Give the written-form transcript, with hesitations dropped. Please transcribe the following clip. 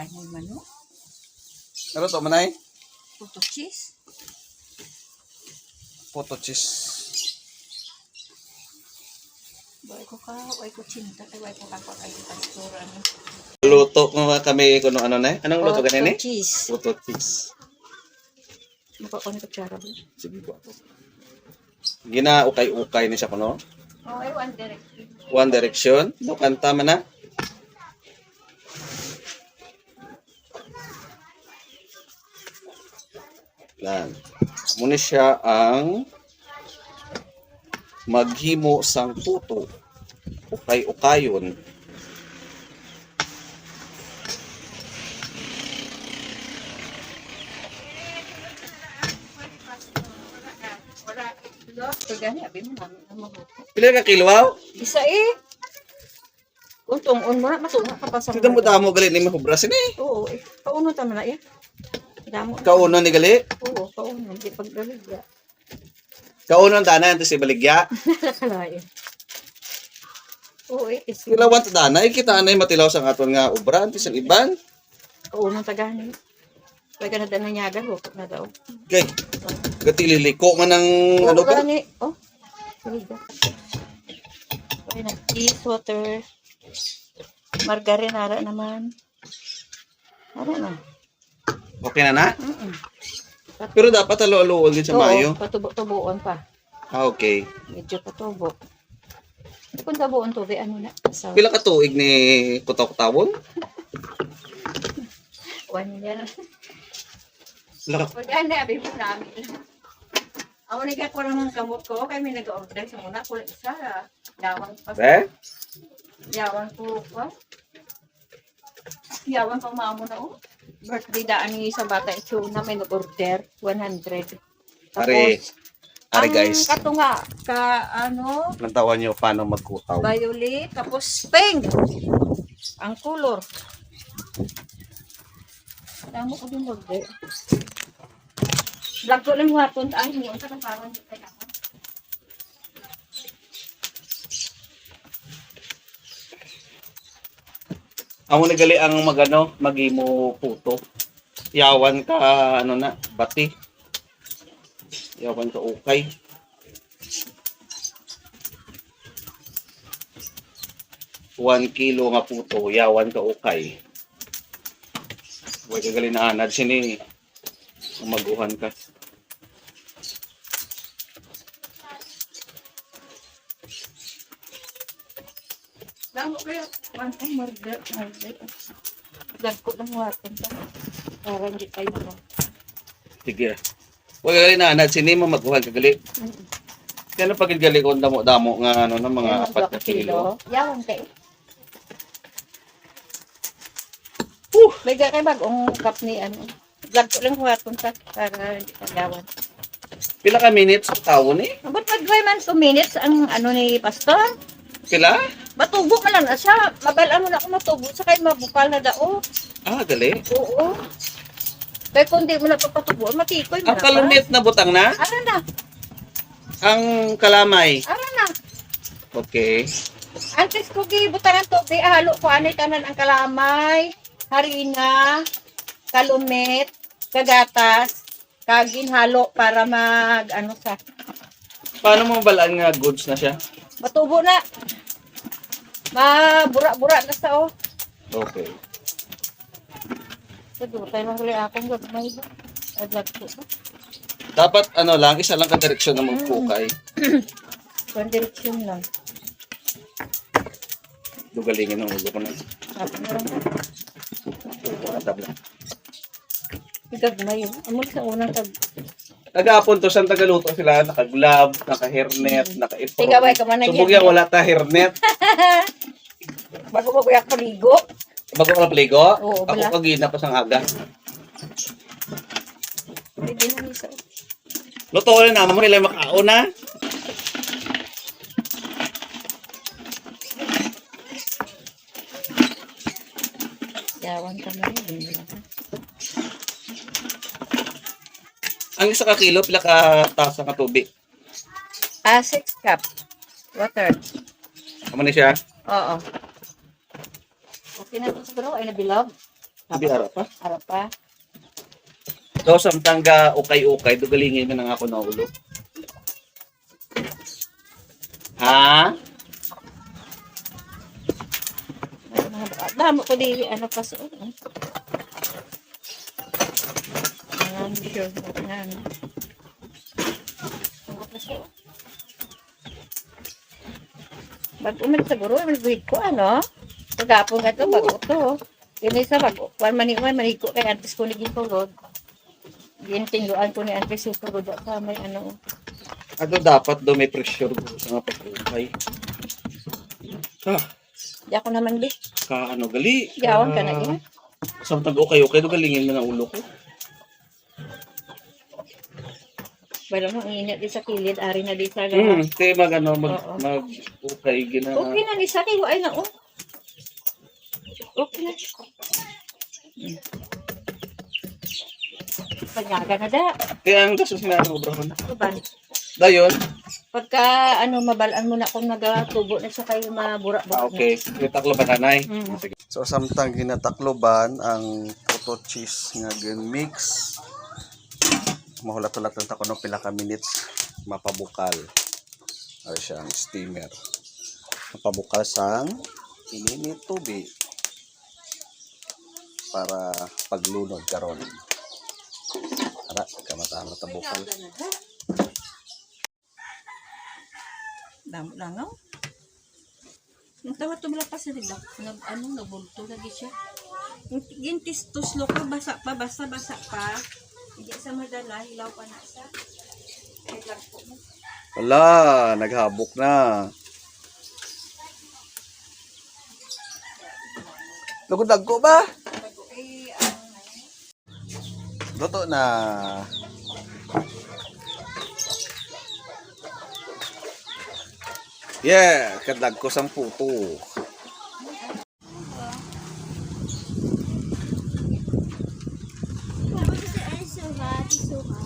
Kanin manok. Ano to, manay? Puto cheese. Puto cheese. Buhay ko cinta. Buhay ko kako kayo pastor. Ano? Luto mo kami kung ano na. Anong luto ganyan eh? Cheese. Puto cheese. Mukha ko ni kutsara ba? Sige po. Gina ukay-ukay ni siya kuno. Oh, ay One Direction. One Direction. No, kanta man na. Lan. Muna siya ang maghimo sang puto. Ukay-ukayon. Kagani, abi mo namin na mabuto. Pila ka kilo? Isa eh. Kung tungon mo na, matunga ka pa sa Kita mo damo gali ni mahubras ni. Oo, eh. Pauno tama na eh. Damo. Kauno ni gali. Oo, pauno. Di pagdaligya. Kauno ang dana ito si baligya. Nakalain. Oo, eh. Kilawan ta dana kita anay matilaw sa aton nga ubra anti sa iban. Pauno tagani. Kaya ka na dana nyaga, hukot na daw. Kay gatililiko man ang ano ba? Gani. Oh. Siliga. Kaya na. Cheese, water. Margarine, ara naman. Ara na. Okay na na? Mm-mm. Pero dapat alo-aloon din sa mayo. Patubo-tubuon pa. Ah, okay. Medyo patubo. Kung tabuon to, ano na? So, Pila ka tuig ni Kutaw-Kutawon? 1 year. Laka. Pag ano, abi mo namin. Ako nagka ko ng kamot ko, kaya may nag-order sa muna. Kulang isa. Yawan pa. Eh? Yawan po pa. Yawan pa mamo na oh. Birthday daan ni sa bata ito na may nag-order. 100. Ari guys. Ang katunga, ano, Nantawan nyo paano magkutaw. violet, tapos pink. Ang color. Damo ko din order. Vlog ko lang hapon. Ay, hindi ko na parang hindi kaya. Amo na gali ang magano, magimo puto. Yawan ka ano na, bati. Yawan ka ukay. One kilo nga puto, yawan ka ukay. Huwag ka gali na anad sini. Umaguhan ka. Damo kaya. One time order. Vlog ko lang hapon. Para hindi tayo mo. Sige. Huwag ka gali na anad sini, mamaguhan ka gali. Kaya pag gali ko damo-damo nga ano na mga 4 na kilo. Yawan kayo. May kay bagong cup ni ano. Vlog ko lang hapon para hindi tayo yawan. Pila ka minutes sa tawon eh? Ba't mag-2 minutes ang ano ni Pastor? Pila? Matubo man lang na siya. Mabalaan mo na ako matubo. Sa kayo mabukal na dao. Ah, gali. Oo. Kaya kung di mo na papatubo, matikoy mo Ang na kalumit na butang na? Ara na. Ang kalamay. Ara na. Okay. Antes ko gibutan ng tubig, halo ko anay tanan ang kalamay, harina, kalumit, kagatas, kagin halo para mag ano sa Paano mo balaan nga goods na siya? matubo na. Mabura-bura na sa oh. Okay. Siguro tayo mahuli akong gagmay ba? Adlag ko ba? Dapat ano lang, isa lang ka direksyon na magpukay. One direction lang. Dugalingin ng ulo ko na. Sabi na lang. Tabla. Gagmay yun. Amul sa unang tag. Nag-aapon to, saan tagaluto sila? Naka-glove, naka-hairnet, naka-ipro. Tigaway ka man na Subog yan, wala ta hairnet. Bago mabuyak paligo. Bago ka pligo, Oo, ako wala. kagina pa sang aga. Pwede na misa. Luto rin naman mo nila makaon na. Yawan ka na rin. Ang isa ka kilo, pila ka tasa ka tubig. 6 cup. Water. Amo ni siya. Oo. Okay na ito siguro. Ay nabilog. Hindi ara pa. Ara pa. So, samtang ga ukay-ukay, dugalingin mo na nga ako na ulo. Ha? Damo ko dili ano pa so. Ang sure na. Ano pa so? Bago man siguro, mag-wait ko ano. Pagkapon nga to, bago to. Yun isa bago. Kwan manigo kay antes ko naging pagod. Gintingguan ko ni antes yung pagod sa may ano. Ano dapat do may pressure ko sa nga pag-ukay. Di ako naman di. Ka ano gali. Yawan ka na yun. Samtang ukay-ukay, dugalingin mo na ulo ko. Wala mo, ang init di sa kilid, ari na di sa Kaya Oo. mag-ukay, gina. Okay na ni sa kayo, ay na oh. Okay na. Panyaga na da. Kaya ang kaso sinano, bro. Uban. Dayon. Pagka ano mabalaan mo na kung nagatubo na sa kayo mabura-bura. Okay. Gitaklo ba tanay? Mm. Sige. So, samtang ginatakloban ang puto cheese nga mix, mahulat-hulat lang ako ng pila ka minutes, mapabukal. Ay siyang steamer. Mapabukal sang init tubig para paglunod karon. Ara, kamata-ara tabukal. Damo lang no? Ang tawa to mula pa sa nila. Nabulto lagi siya. Yung tistos lo ka, basa pa. Hindi sa madala, hilaw pa na sa. Ay, lagpo mo. Wala, naghabok na. Lugod ko ba? Luto na. Yeah, kadag ko sang puto. Kasi ay so hot, it's so hot.